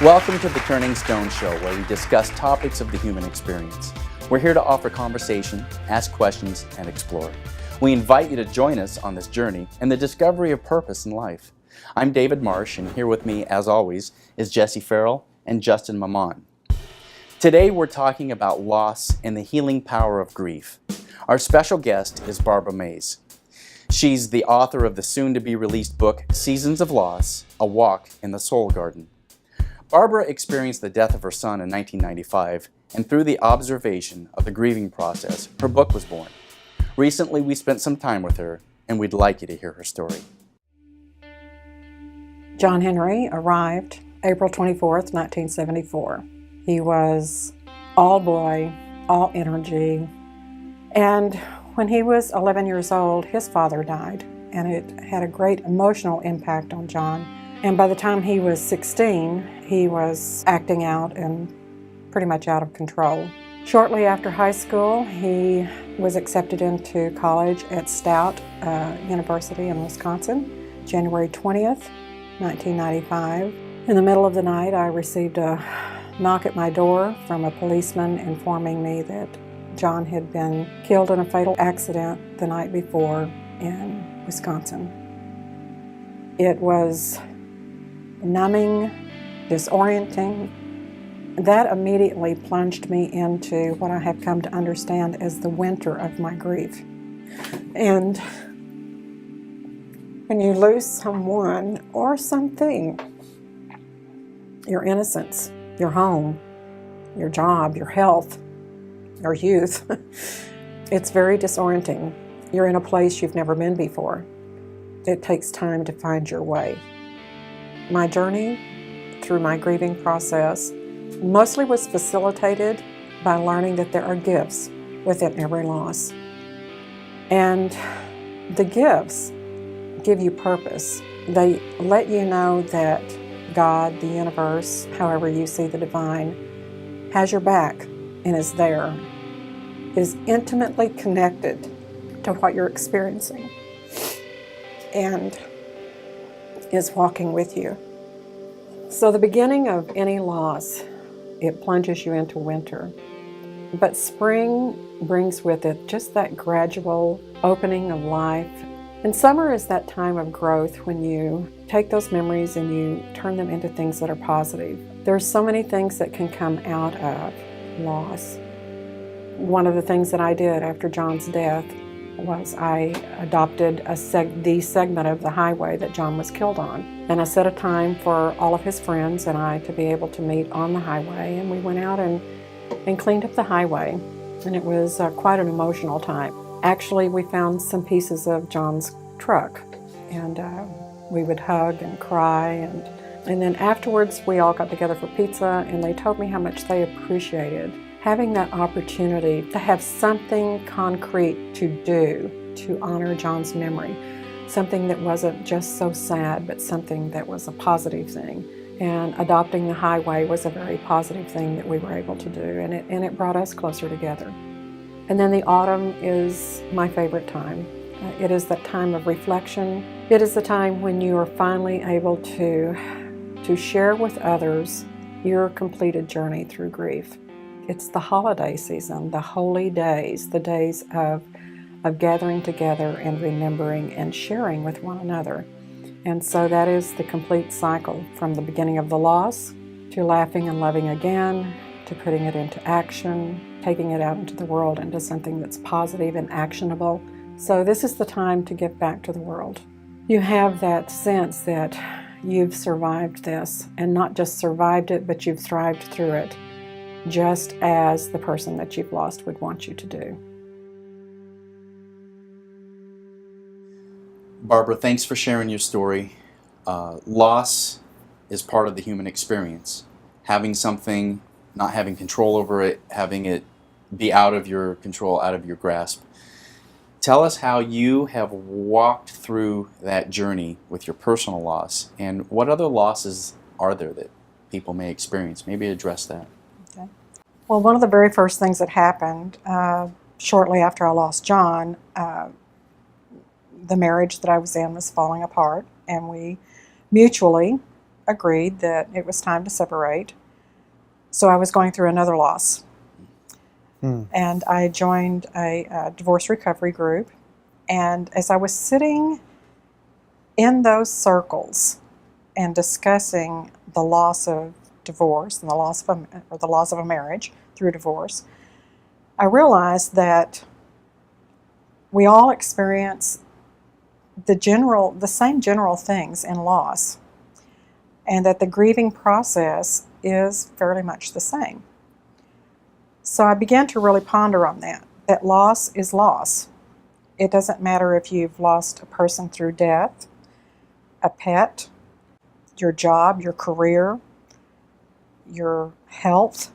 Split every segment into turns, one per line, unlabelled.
Welcome to the Turning Stone Show, where we discuss topics of the human experience. We're here to offer conversation, ask questions, and explore. We invite you to join us on this journey and the discovery of purpose in life. I'm David Marsh, and here with me, as always, is Jesse Farrell and Justin Mamon. Today, we're talking about loss and the healing power of grief. Our special guest is Barbara Mays. She's the author of the soon-to-be-released book, Seasons of Loss, A Walk in the Soul Garden. Barbara experienced the death of her son in 1995, and through the observation of the grieving process, her book was born. Recently, we spent some time with her, and we'd like you to hear her story.
John Henry arrived April 24th, 1974. He was all boy, all energy, and when he was 11 years old, his father died, and it had a great emotional impact on John. And by the time he was 16, he was acting out and pretty much out of control. Shortly after high school, he was accepted into college at Stout University in Wisconsin, January 20th, 1995. In the middle of the night, I received a knock at my door from a policeman informing me that John had been killed in a fatal accident the night before in Wisconsin. It was numbing, disorienting. That immediately plunged me into what I have come to understand as the winter of my grief. And when you lose someone or something, your innocence, your home, your job, your health, your youth, it's very disorienting. You're in a place you've never been before. It takes time to find your way. My journey through my grieving process mostly was facilitated by learning that there are gifts within every loss. And the gifts give you purpose. They let you know that God, the universe, however you see the divine, has your back and is there, is intimately connected to what you're experiencing, and is walking with you. So the beginning of any loss, it plunges you into winter. But spring brings with it just that gradual opening of life. And summer is that time of growth when you take those memories and you turn them into things that are positive. There are so many things that can come out of loss. One of the things that I did after John's death was I adopted the segment of the highway that John was killed on. And I set a time for all of his friends and I to be able to meet on the highway. And we went out and cleaned up the highway. And it was quite an emotional time. Actually, we found some pieces of John's truck. And we would hug and cry. And then afterwards, we all got together for pizza. And they told me how much they appreciated having that opportunity to have something concrete to do to honor John's memory. Something that wasn't just so sad, but something that was a positive thing. And adopting the highway was a very positive thing that we were able to do, and it brought us closer together. And then the autumn is my favorite time. It is that time of reflection. It is the time when you are finally able to share with others your completed journey through grief. It's the holiday season, the holy days, the days of gathering together and remembering and sharing with one another. And so that is the complete cycle, from the beginning of the loss to laughing and loving again, to putting it into action, taking it out into the world into something that's positive and actionable. So this is the time to give back to the world. You have that sense that you've survived this, and not just survived it, but you've thrived through it, just as the person that you've lost would want you to do.
Barbara, thanks for sharing your story. Loss is part of the human experience. Having something, not having control over it, having it be out of your control, out of your grasp. Tell us how you have walked through that journey with your personal loss, and what other losses are there that people may experience? Maybe address that.
Okay. Well, one of the very first things that happened shortly after I lost John, the marriage that I was in was falling apart, and we mutually agreed that it was time to separate. So I was going through another loss. And I joined a divorce recovery group. And as I was sitting in those circles and discussing the loss of divorce and the loss of a marriage through divorce, I realized that we all experience the same general things in loss, and that the grieving process is fairly much the same. So I began to really ponder on that loss is loss. It doesn't matter if you've lost a person through death, a pet, your job, your career, your health,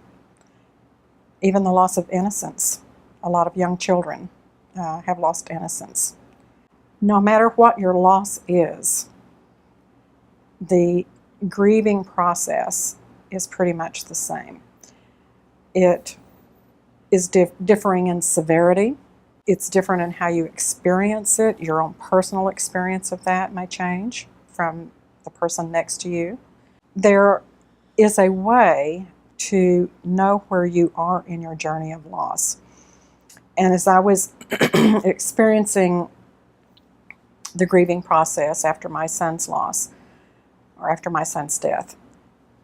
even the loss of innocence. A lot of young children have lost innocence. No matter what your loss is, the grieving process is pretty much the same. It is differing in severity. It's different in how you experience it. Your own personal experience of that may change from the person next to you. There is a way to know where you are in your journey of loss. And as I was experiencing the grieving process after my son's loss, or after my son's death,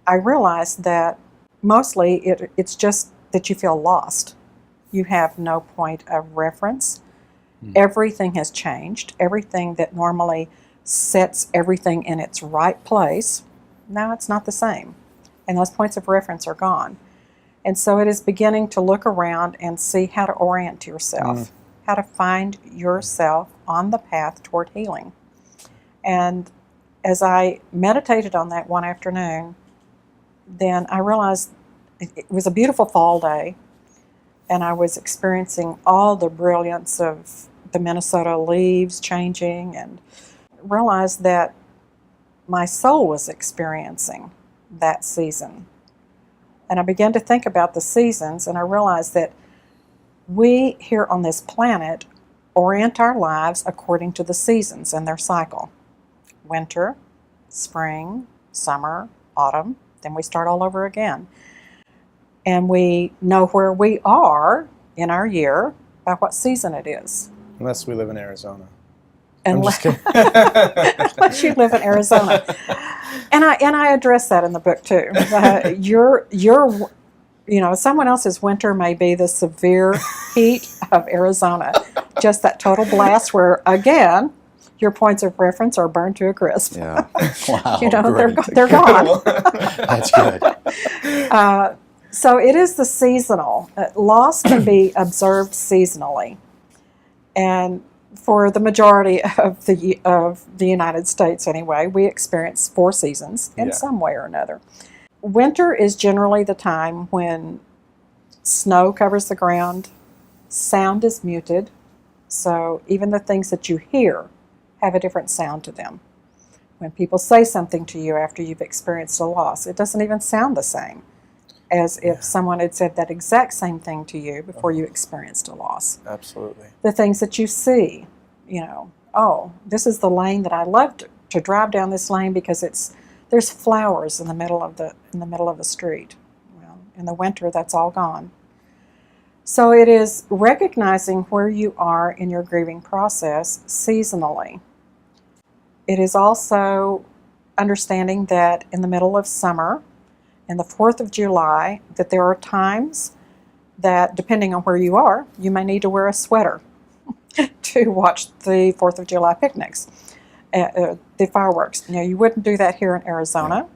I realized that mostly it's just that you feel lost. You have no point of reference. Everything has changed. Everything that normally sets everything in its right place, now it's not the same. And those points of reference are gone. And so it is beginning to look around and see how to orient yourself, how to find yourself on the path toward healing. And as I meditated on that one afternoon, then I realized it was a beautiful fall day, and I was experiencing all the brilliance of the Minnesota leaves changing, and realized that my soul was experiencing that season. And I began to think about the seasons, and I realized that we here on this planet orient our lives according to the seasons and their cycle. Winter, spring, summer, autumn, then we start all over again. And we know where we are in our year by what season it is.
Unless we live in Arizona.
Unless you live in Arizona. And I address that in the book too. Someone else's winter may be the severe heat of Arizona. Just that total blast where, again, your points of reference are burned to a crisp.
Yeah. Wow.
They're gone.
That's good.
So it is the seasonal. Loss can be observed seasonally. And for the majority of the United States anyway, we experience 4 seasons in some way or another. Winter is generally the time when snow covers the ground, sound is muted, so even the things that you hear have a different sound to them. When people say something to you after you've experienced a loss, it doesn't even sound the same as if someone had said that exact same thing to you before you experienced a loss.
Absolutely.
The things that you see, oh, this is the lane that I love to drive down this lane because there's flowers in the middle of the street. Well, in the winter, that's all gone. So it is recognizing where you are in your grieving process seasonally. It is also understanding that in the middle of summer, and the 4th of July, that there are times that, depending on where you are, you may need to wear a sweater to watch the 4th of July picnics, the fireworks. You wouldn't do that here in Arizona,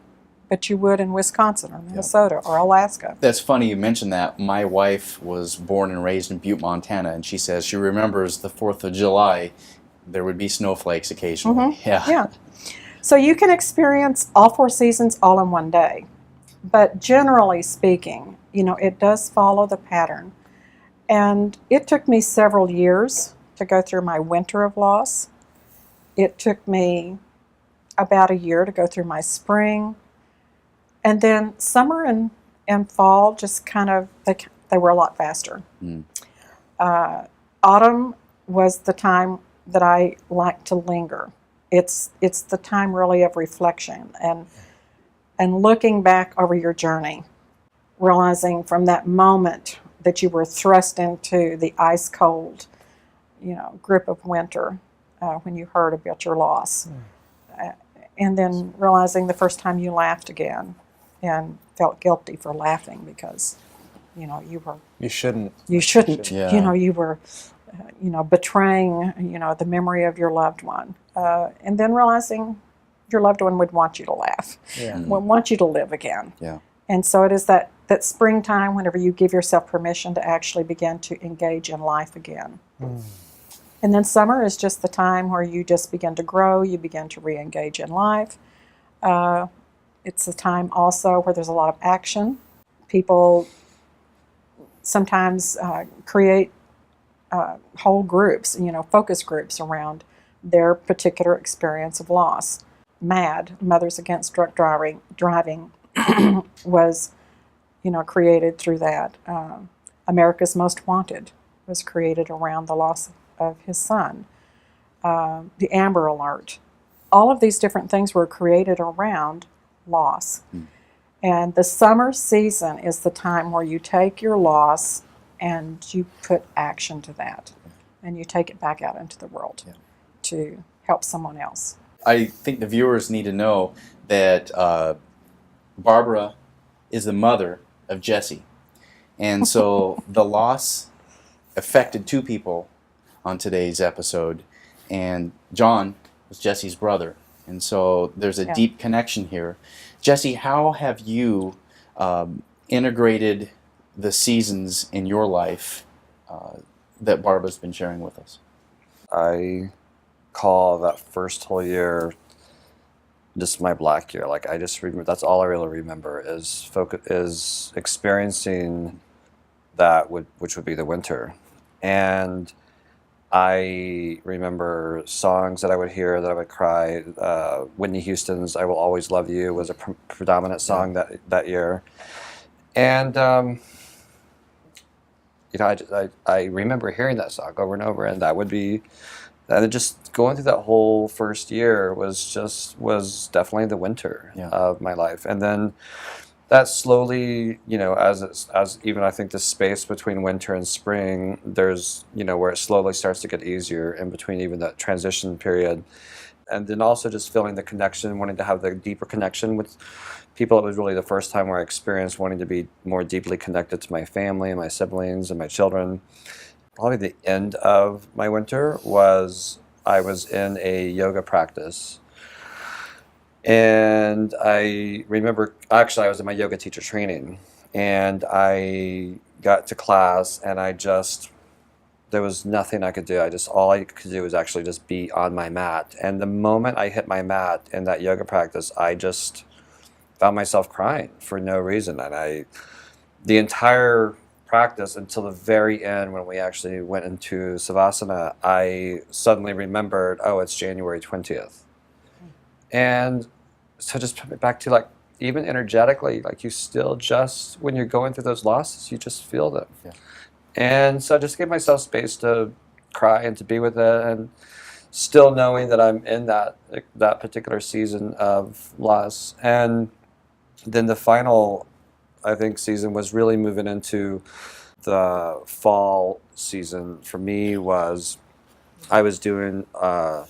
but you would in Wisconsin or Minnesota or Alaska.
That's funny you mentioned that. My wife was born and raised in Butte, Montana, and she says she remembers the 4th of July. There would be snowflakes occasionally.
Yeah. So you can experience all 4 seasons all in one day. But generally speaking, it does follow the pattern. And it took me several years to go through my winter of loss. It took me about a year to go through my spring. And then summer and fall just kind of, they were a lot faster. Autumn was the time that I like to linger. It's the time really of reflection. And and looking back over your journey, realizing from that moment that you were thrust into the ice cold, grip of winter when you heard about your loss. And then realizing the first time you laughed again and felt guilty for laughing because,
You shouldn't.
you shouldn't,
Yeah.
you were, betraying, the memory of your loved one. And then realizing your loved one would want you to laugh,
Yeah.
would want you to live again.
Yeah.
And so it is that springtime whenever you give yourself permission to actually begin to engage in life again. And then summer is just the time where you just begin to grow, you begin to re-engage in life. It's a time also where there's a lot of action. People sometimes create whole groups, focus groups around their particular experience of loss. MAD, Mothers Against Drunk Driving, was, created through that. America's Most Wanted was created around the loss of his son. The Amber Alert. All of these different things were created around loss. And the summer season is the time where you take your loss and you put action to that. And you take it back out into the world to help someone else.
I think the viewers need to know that Barbara is the mother of Jesse. And so the loss affected two people on today's episode. And John was Jesse's brother. And so there's a deep connection here. Jesse, how have you integrated the seasons in your life that Barbara's been sharing with us?
I call that first whole year just my black year. Like I just remember, that's all I really remember is experiencing that which would be the winter. And I remember songs that I would hear that I would cry. Whitney Houston's "I Will Always Love You" was a predominant song that year. And I remember hearing that song over and over, and that would be, and just going through that whole first year was definitely the winter of my life. And then that slowly, as even I think the space between winter and spring, there's, where it slowly starts to get easier in between even that transition period. And then also just feeling the connection, wanting to have the deeper connection with people. It was really the first time where I experienced wanting to be more deeply connected to my family and my siblings and my children. Probably the end of my winter was I was in a yoga practice. And I remember, actually, I was in my yoga teacher training, and I got to class, and there was nothing I could do. All I could do was actually just be on my mat. And the moment I hit my mat in that yoga practice, I just found myself crying for no reason. And the entire practice until the very end, when we actually went into Savasana, I suddenly remembered, oh, it's January 20th. And so just put it back to, like, even energetically, like, you still just, when you're going through those losses, you just feel them. Yeah. And so I just gave myself space to cry and to be with it, and still knowing that I'm in that particular season of loss. And then the final, I think, season was really moving into the fall season. For me was, I was in a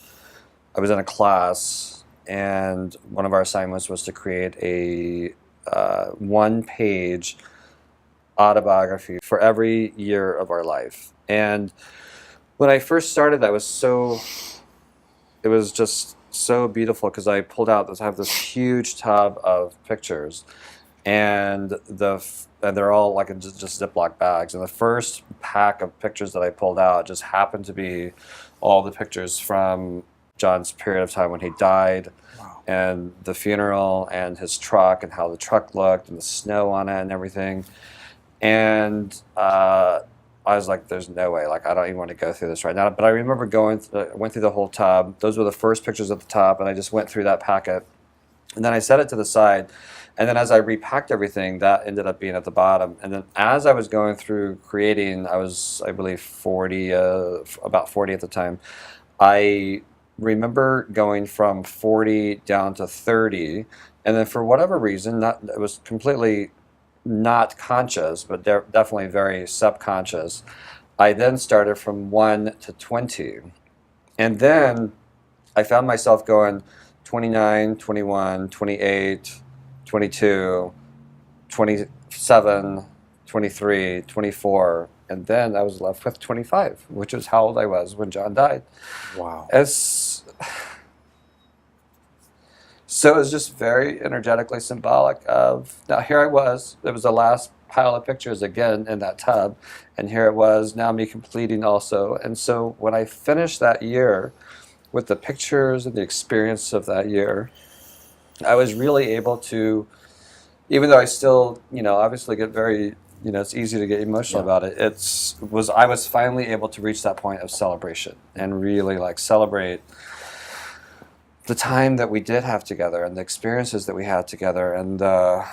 class, and one of our assignments was to create a one-page autobiography for every year of our life. And when I first started, it was just so beautiful, because I pulled out I have this huge tub of pictures, and they're all like in just Ziploc bags. And the first pack of pictures that I pulled out just happened to be all the pictures from John's period of time when he died. Wow. And the funeral, and his truck, and how the truck looked, and the snow on it and everything. And I was like, there's no way, like, I don't even want to go through this right now. But I remember went through the whole tub. Those were the first pictures at the top, and I just went through that packet. And then I set it to the side. And then as I repacked everything, that ended up being at the bottom. And then as I was going through creating, I was, I believe, about 40 at the time. I remember going from 40 down to 30 And then for whatever reason, it was completely not conscious, but definitely very subconscious. I then started from 1 to 20. And then I found myself going 29, 21, 28, 22, 27, 23, 24, and then I was left with 25, which is how old I was when John died.
Wow.
So it was just very energetically symbolic of, now here I was, there was the last pile of pictures again in that tub, and here it was, now me completing also. And so when I finished that year with the pictures and the experience of that year, I was really able to, even though I still, obviously get very, it's easy to get emotional about it. I was finally able to reach that point of celebration and really like celebrate the time that we did have together and the experiences that we had together, and the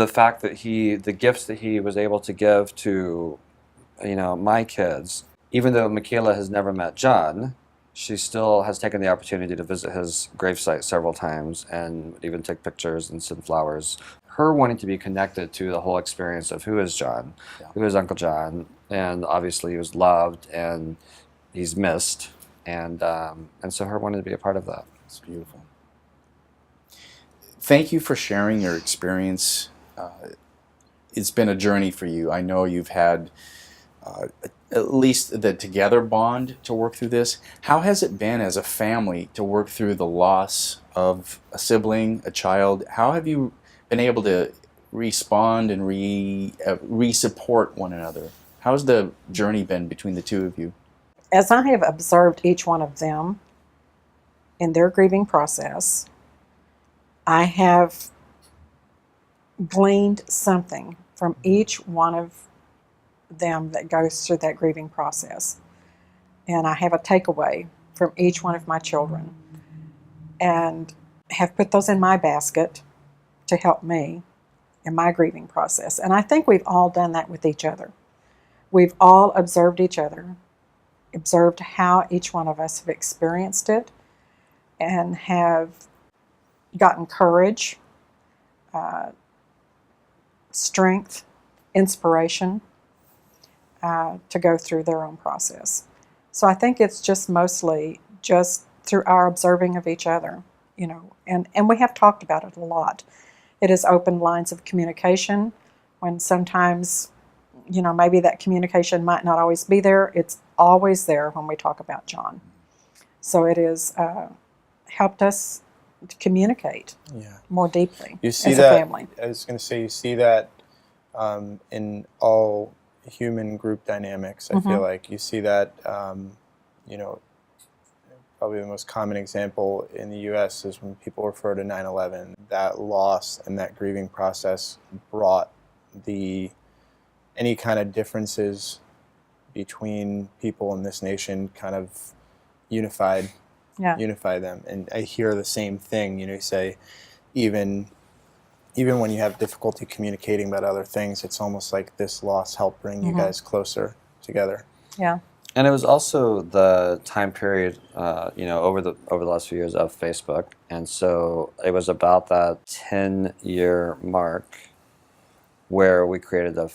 fact that the gifts that he was able to give to, my kids. Even though Michaela has never met John, she still has taken the opportunity to visit his gravesite several times and even take pictures and send flowers. Her wanting to be connected to the whole experience of who is John, who is Uncle John, and obviously he was loved and he's missed. And so her wanted to be a part of that.
It's beautiful. Thank you for sharing your experience. It's been a journey for you. I know you've had at least the together bond to work through this. How has it been as a family to work through the loss of a sibling, a child? How have you been able to respond and re-support one another? How's the journey been between the two of you?
As I have observed each one of them in their grieving process, I have gleaned something from each one of them that goes through that grieving process. And I have a takeaway from each one of my children and have put those in my basket to help me in my grieving process. And I think we've all done that with each other. We've all observed each other, observed how each one of us have experienced it, and have gotten courage, strength, inspiration to go through their own process. So I think it's just mostly just through our observing of each other, and we have talked about it a lot. It has opened lines of communication when sometimes, maybe that communication might not always be there. It's always there when we talk about John. So it has helped us to communicate more deeply as a family.
I was going to say, you see that in all human group dynamics. I feel like you see that, probably the most common example in the U.S. is when people refer to 9/11. That loss and that grieving process brought any kind of differences between people in this nation kind of unify them. And I hear the same thing, you say, even when you have difficulty communicating about other things, it's almost like this loss helped bring you guys closer together.
Yeah.
And it was also the time period, over the last few years of Facebook. And so it was about that 10-year mark where we created a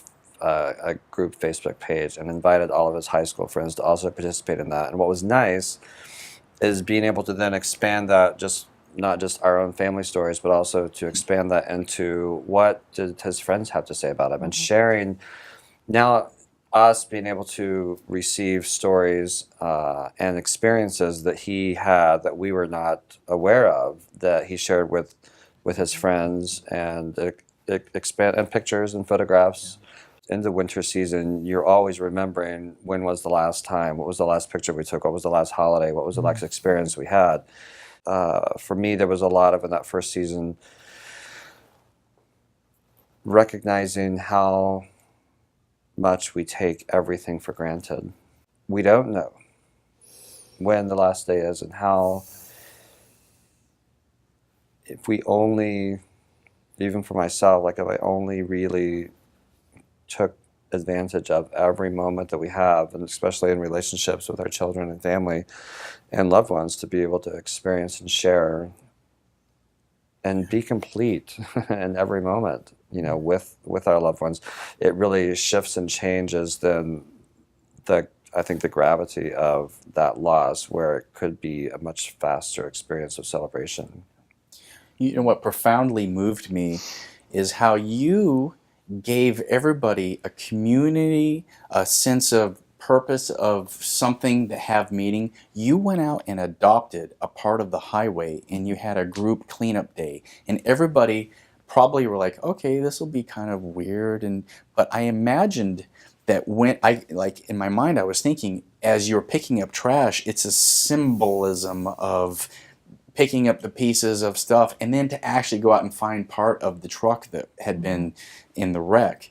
group Facebook page and invited all of his high school friends to also participate in that. And what was nice is being able to then expand that, not just our own family stories, but also to expand that into what did his friends have to say about him, and sharing now us being able to receive stories and experiences that he had that we were not aware of, that he shared with his friends, and expand, and pictures and photographs. In the winter season, you're always remembering, when was the last time, what was the last picture we took, what was the last holiday, what was the last experience we had. For me, there was a lot of, in that first season, recognizing how much we take everything for granted. We don't know when the last day is, and how, if we only, even for myself, like if I only really took advantage of every moment that we have, and especially in relationships with our children and family and loved ones, to be able to experience and share and be complete in every moment, with our loved ones. It really shifts and changes then I think the gravity of that loss, where it could be a much faster experience of celebration.
You know what profoundly moved me is how you gave everybody a community, a sense of purpose, of something that have meaning. You went out and adopted a part of the highway, and you had a group cleanup day, and everybody probably were like, okay, this will be kind of weird, but I imagined that when in my mind I was thinking, as you're picking up trash, it's a symbolism of picking up the pieces of stuff, and then to actually go out and find part of the truck that had been in the wreck.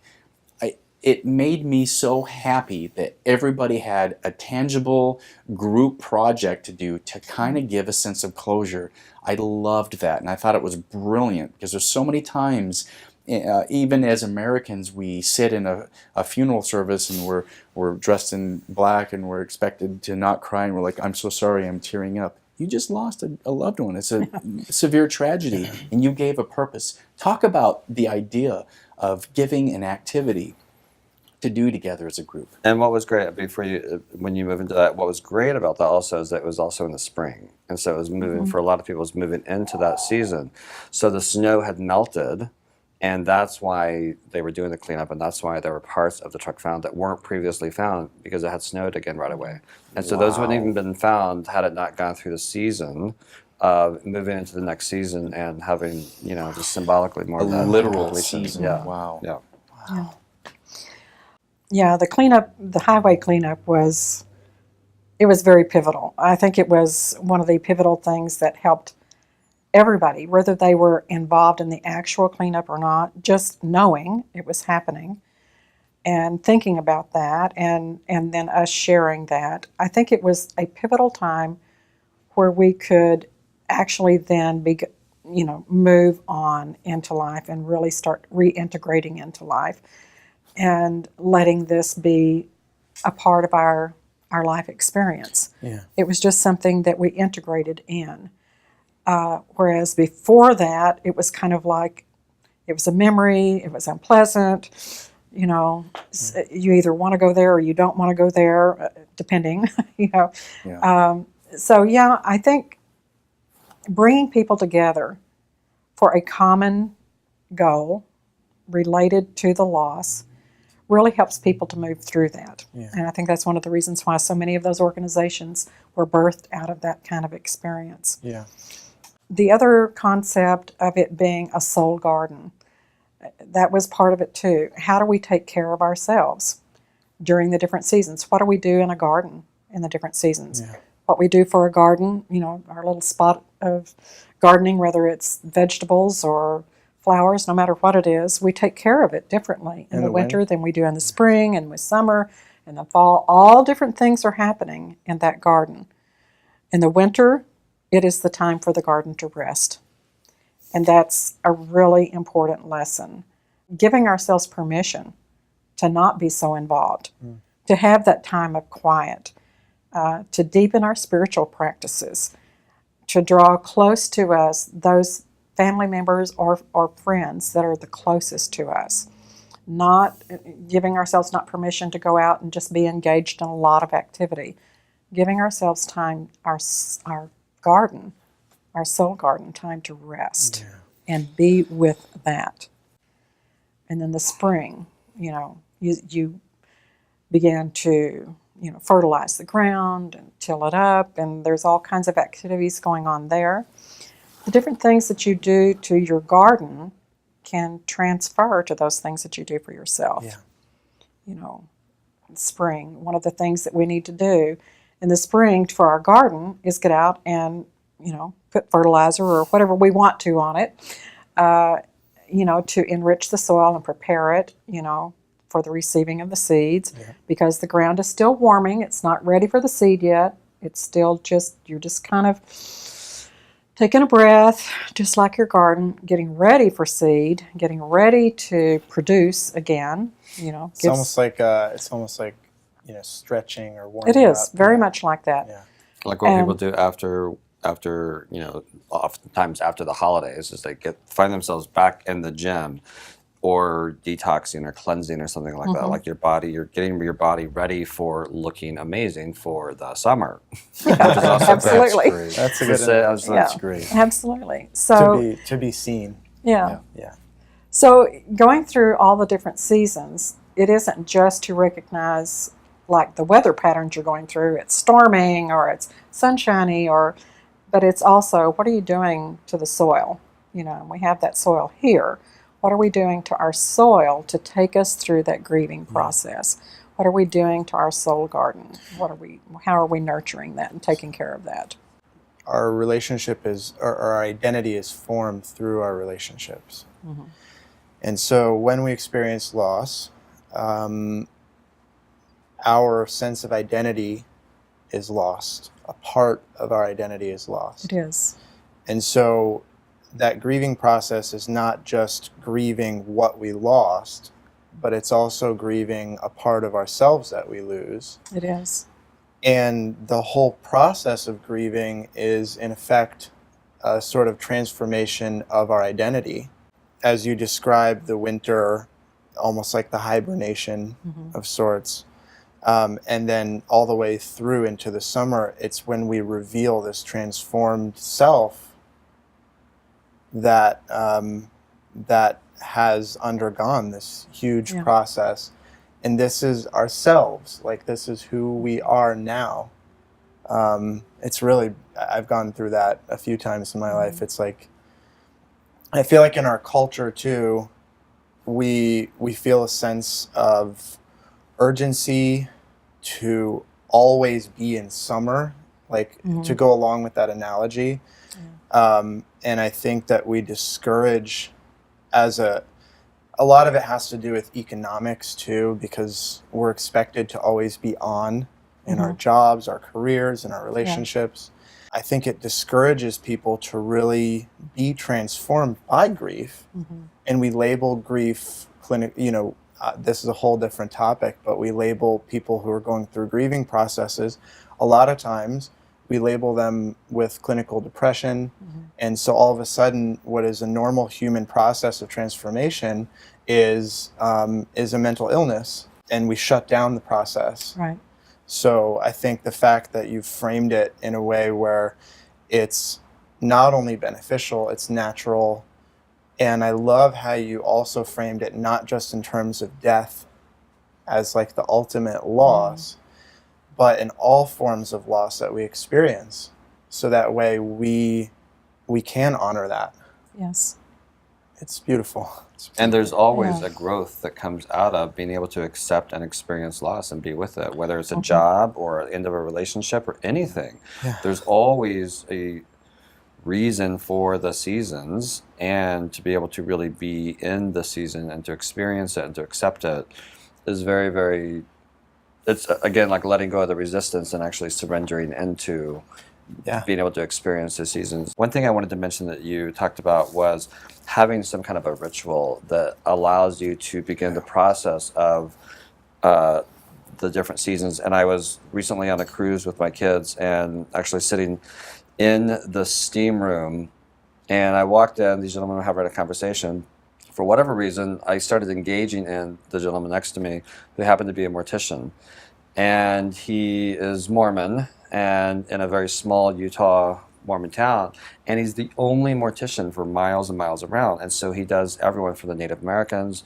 It made me so happy that everybody had a tangible group project to do to kind of give a sense of closure. I loved that, and I thought it was brilliant, because there's so many times, even as Americans, we sit in a funeral service and we're dressed in black and we're expected to not cry, and we're like, I'm so sorry, I'm tearing up. You just lost a loved one. It's a severe tragedy, and you gave a purpose. Talk about the idea of giving an activity to do together as a group.
And what was great when you move into that, what was great about that also is that it was also in the spring. And so it was moving, for a lot of people, it was moving into that season. So the snow had melted, and that's why they were doing the cleanup, and that's why there were parts of the truck found that weren't previously found, because it had snowed again right away. And so those wouldn't even been found had it not gone through the season of moving into the next season and having, just symbolically more of that
literal
completion.
season.
Yeah.
Wow.
Yeah. Yeah, the highway cleanup was very pivotal. I think it was one of the pivotal things that helped everybody, whether they were involved in the actual cleanup or not, just knowing it was happening and thinking about that, and then us sharing that. I think it was a pivotal time where we could actually then move on into life and really start reintegrating into life, and letting this be a part of our life experience.
Yeah.
It was just something that we integrated in. Whereas before that, it was kind of like, it was a memory, it was unpleasant, you either want to go there or you don't want to go there, depending,
Yeah.
I think bringing people together for a common goal related to the loss really helps people to move through that.
Yeah.
And I think that's one of the reasons why so many of those organizations were birthed out of that kind of experience.
Yeah.
The other concept of it being a soul garden, that was part of it too. How do we take care of ourselves during the different seasons? What do we do in a garden in the different seasons?
Yeah.
What we do for a garden, our little spot of gardening, whether it's vegetables or flowers, no matter what it is, we take care of it differently in the winter than we do in the spring and with summer and the fall. All different things are happening in that garden. In the winter, it is the time for the garden to rest. And that's a really important lesson. Giving ourselves permission to not be so involved, to have that time of quiet, to deepen our spiritual practices, to draw close to us those family members or friends that are the closest to us. Not giving ourselves not permission to go out and just be engaged in a lot of activity. Giving ourselves time, our garden, our soul garden, time to rest and be with that. And then the spring, you began to fertilize the ground and till it up, and there's all kinds of activities going on there. The different things that you do to your garden can transfer to those things that you do for yourself.
Yeah.
Spring, one of the things that we need to do in the spring for our garden is get out and, put fertilizer or whatever we want to on it, to enrich the soil and prepare it, for the receiving of the seeds, because the ground is still warming. It's not ready for the seed yet. It's still you're just kind of taking a breath, just like your garden, getting ready for seed, getting ready to produce again.
It's almost like stretching or warming
up. It is
up.
very much like that.
Yeah.
Like what people do after after, oftentimes after the holidays, is they find themselves back in the gym or detoxing or cleansing or something like that. Like you're getting your body ready for looking amazing for the summer.
Yeah,
Which is also
absolutely.
great.
That's a good
That's
Yeah,
great.
absolutely. So
To be seen.
yeah.
Yeah.
So going through all the different seasons, it isn't just to recognize like the weather patterns you're going through. It's storming or it's sunshiny, but it's also what are you doing to the soil? We have that soil here. What are we doing to our soil to take us through that grieving process? What are we doing to our soul garden? How are we nurturing that and taking care of that?
Our relationship our identity is formed through our relationships. And so when we experience loss, our sense of identity is lost. A part of our identity is lost.
It is.
And so that grieving process is not just grieving what we lost, but it's also grieving a part of ourselves that we lose.
It is.
And the whole process of grieving is, in effect, a sort of transformation of our identity. As you described the winter, almost like the hibernation of sorts, and then all the way through into the summer, it's when we reveal this transformed self that that has undergone this huge process. And this is ourselves, like this is who we are now. It's really, I've gone through that a few times in my life. It's like, I feel like in our culture too, we feel a sense of urgency to always be in summer, like to go along with that analogy. And I think that we discourage a lot of it has to do with economics too, because we're expected to always be on in our jobs, our careers, and our relationships. I think it discourages people to really be transformed by grief. And we label grief this is a whole different topic, but we label people who are going through grieving processes, a lot of times we label them with clinical depression. And so all of a sudden, what is a normal human process of transformation is a mental illness, and we shut down the process.
Right.
So I think the fact that you've framed it in a way where it's not only beneficial, it's natural. And I love how you also framed it not just in terms of death as like the ultimate loss, but in all forms of loss that we experience. So that way we can honor that.
Yes.
It's beautiful.
And there's always a growth that comes out of being able to accept and experience loss and be with it, whether it's a job or an end of a relationship or anything. There's always a reason for the seasons, and to be able to really be in the season and to experience it and to accept it is very, very, it's again like letting go of the resistance and actually surrendering into being able to experience the seasons. One thing I wanted to mention that you talked about was having some kind of a ritual that allows you to begin the process of the different seasons. And I was recently on a cruise with my kids and actually sitting in the steam room, and I walked in, these gentlemen were having a conversation. For whatever reason, I started engaging in the gentleman next to me, who happened to be a mortician. And he is Mormon, and in a very small Utah Mormon town, and he's the only mortician for miles and miles around. And so he does everyone from the Native Americans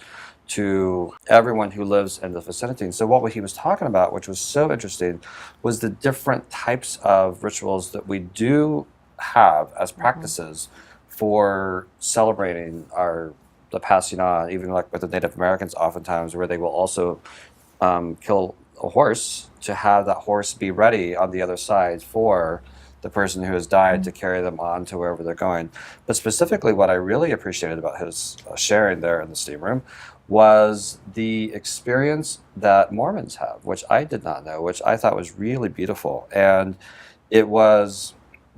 to everyone who lives in the vicinity. And so what he was talking about, which was so interesting, was the different types of rituals that we do have as practices for celebrating the passing on, even like with the Native Americans oftentimes, where they will also kill a horse to have that horse be ready on the other side for the person who has died to carry them on to wherever they're going. But specifically what I really appreciated about his sharing there in the steam room was the experience that Mormons have, which I did not know, which I thought was really beautiful. And it was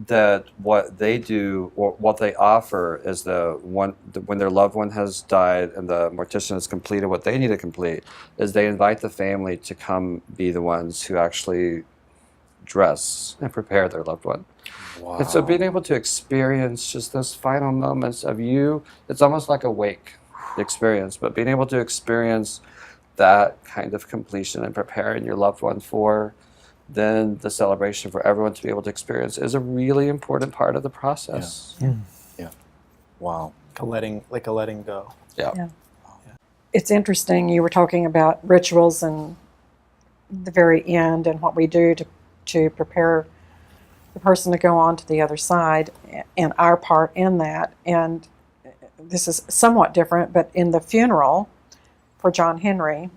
that what they do, or what they offer, is when their loved one has died and the mortician has completed what they need to complete, is they invite the family to come be the ones who actually dress and prepare their loved one.
Wow.
And so being able to experience just those final moments of you, it's almost like a wake experience, but being able to experience that kind of completion and preparing your loved one for then the celebration for everyone to be able to experience is a really important part of the process.
Yeah. Wow.
Like a letting go.
Yeah.
It's interesting. You were talking about rituals and the very end and what we do to prepare the person to go on to the other side and our part in that. And this is somewhat different, but in the funeral for John Henry,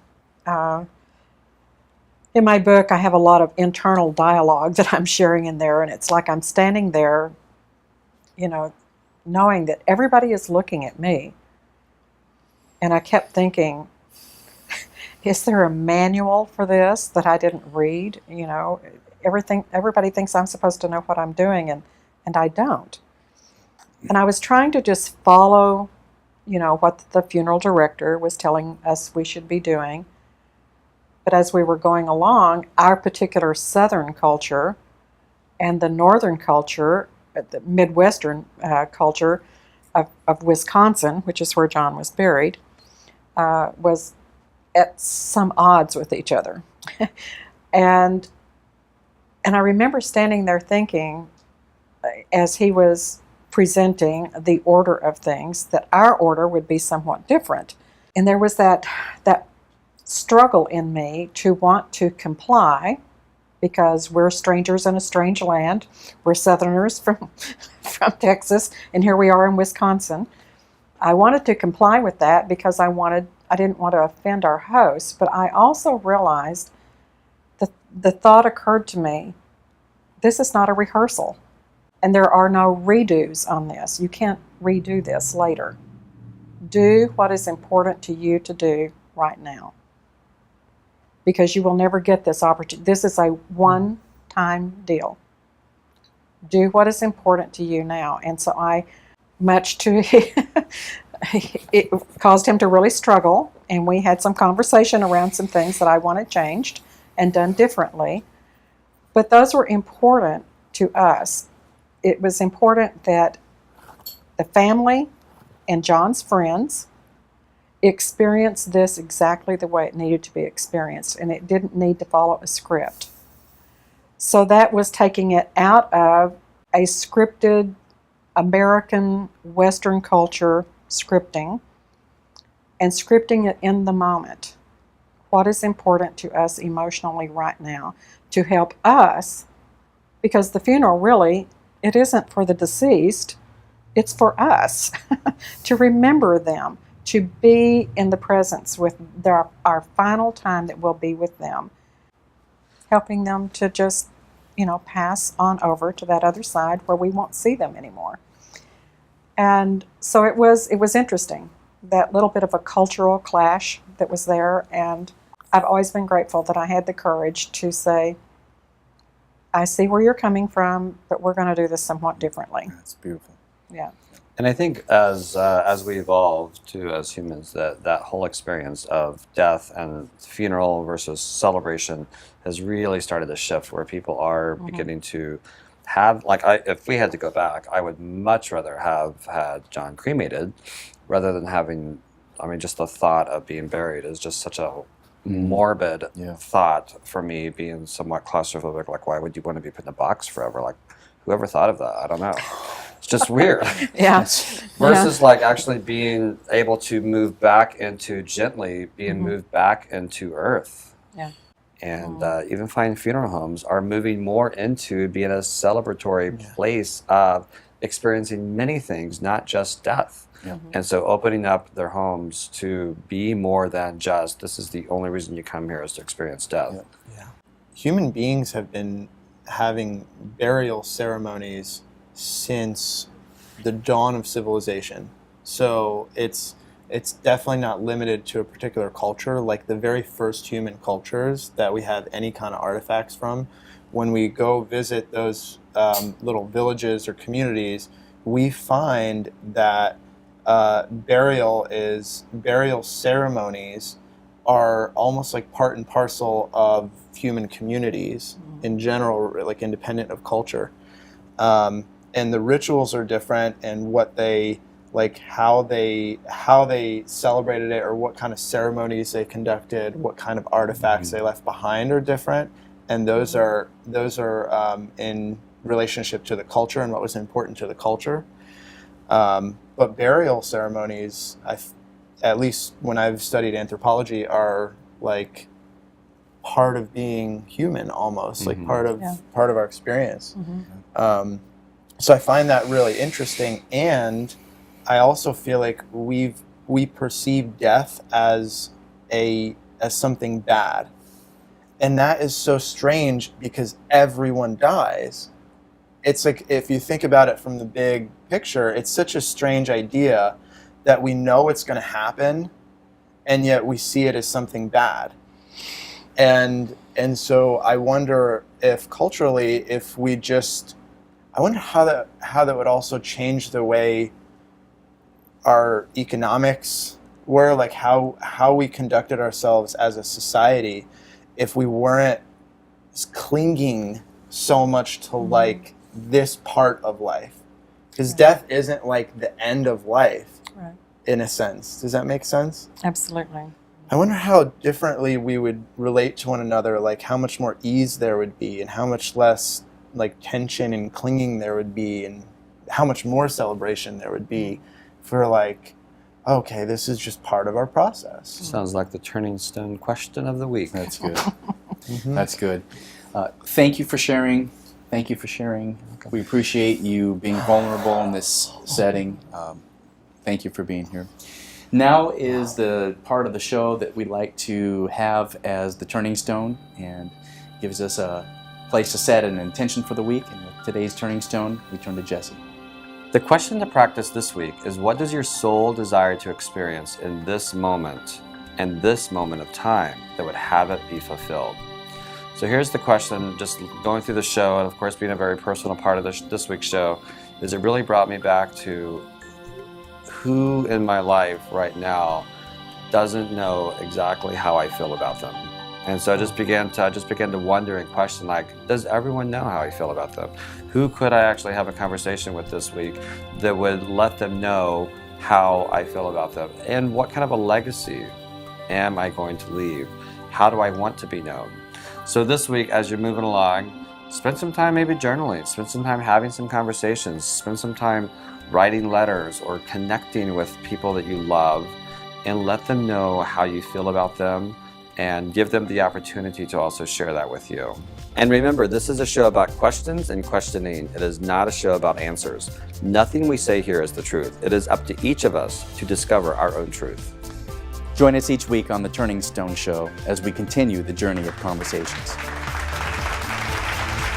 in my book, I have a lot of internal dialogue that I'm sharing in there, and it's like I'm standing there, knowing that everybody is looking at me. And I kept thinking, is there a manual for this that I didn't read? Everybody thinks I'm supposed to know what I'm doing, and I don't. And I was trying to just follow, what the funeral director was telling us we should be doing. But as we were going along, our particular Southern culture and the Northern culture, the Midwestern culture of Wisconsin, which is where John was buried, was at some odds with each other. and I remember standing there thinking, as he was presenting the order of things, that our order would be somewhat different. And there was that struggle in me to want to comply, because we're strangers in a strange land. We're Southerners from Texas, and here we are in Wisconsin. I wanted to comply with that because I didn't want to offend our hosts, but I also realized that the thought occurred to me, this is not a rehearsal, and there are no redos on this. You can't redo this later. Do what is important to you to do right now, because you will never get this opportunity. This is a one-time deal. Do what is important to you now. And so it caused him to really struggle, and we had some conversation around some things that I wanted changed and done differently. But those were important to us. It was important that the family and John's friends experience this exactly the way it needed to be experienced, and it didn't need to follow a script. So that was taking it out of a scripted American Western culture scripting and scripting it in the moment. What is important to us emotionally right now to help us, because the funeral really, it isn't for the deceased, it's for us to remember them, to be in the presence with our final time that we'll be with them, helping them to just, pass on over to that other side where we won't see them anymore. And so it was interesting, that little bit of a cultural clash that was there, and I've always been grateful that I had the courage to say, I see where you're coming from, but we're going to do this somewhat differently.
That's beautiful.
Yeah.
And I think as we evolve too as humans, that whole experience of death and funeral versus celebration has really started to shift, where people are beginning to have, if we had to go back, I would much rather have had John cremated rather than having, just the thought of being buried is just such a morbid thought for me, being somewhat claustrophobic. Like, why would you want to be put in a box forever? Like, whoever thought of that? I don't know. It's just weird. Versus actually being able to move back into moved back into earth.
Yeah.
And even fine funeral homes are moving more into being a celebratory place of experiencing many things, not just death.
Yeah.
And so opening up their homes to be more than just, this is the only reason you come here is to experience death.
Yeah. Human beings have been having burial ceremonies since the dawn of civilization. So it's definitely not limited to a particular culture. Like the very first human cultures that we have any kind of artifacts from, when we go visit those little villages or communities, we find that burial ceremonies are almost like part and parcel of human communities. in general, like independent of culture. And the rituals are different, and what they like, how they celebrated it, or what kind of ceremonies they conducted, what kind of artifacts they left behind are different, and those are in relationship to the culture and what was important to the culture. But burial ceremonies, at least when I've studied anthropology, are like part of being human, almost like part of our experience. So I find that really interesting, and I also feel like we perceive death as something bad, and that is so strange because everyone dies. It's like, if you think about it from the big picture, it's such a strange idea that we know it's going to happen, and yet we see it as something bad. And so I wonder if culturally, I wonder how that would also change the way our economics were, like how we conducted ourselves as a society, if we weren't clinging so much to like this part of life, because death isn't like the end of life, in a sense. Does that make sense?
Absolutely.
I wonder how differently we would relate to one another, like how much more ease there would be, and how much less like tension and clinging there would be, and how much more celebration there would be for like, okay, this is just part of our process.
Sounds like the turning stone question of the week.
That's good. That's good. Thank you for sharing. Thank you for sharing. We appreciate you being vulnerable in this setting. Thank you for being here. Now is the part of the show that we like to have as the turning stone, and gives us a place to set an intention for the week. And with today's turning stone, we turn to Jesse.
The question to practice this week is, what does your soul desire to experience in this moment and this moment of time that would have it be fulfilled? So here's the question, just going through the show, and of course being a very personal part of this week's show, is it really brought me back to who in my life right now doesn't know exactly how I feel about them. And so I just began to wonder and question, like, does everyone know how I feel about them? Who could I actually have a conversation with this week that would let them know how I feel about them? And what kind of a legacy am I going to leave? How do I want to be known? So this week, as you're moving along, spend some time maybe journaling, spend some time having some conversations, spend some time writing letters or connecting with people that you love, and let them know how you feel about them, and give them the opportunity to also share that with you. And remember, this is a show about questions and questioning. It is not a show about answers. Nothing we say here is the truth. It is up to each of us to discover our own truth.
Join us each week on the Turning Stone Show as we continue the journey of conversations.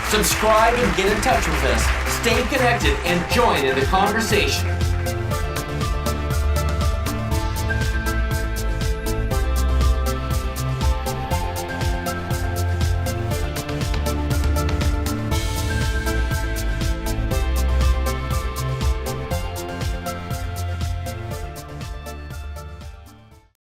Subscribe and get in touch with us. Stay connected and join in the conversation.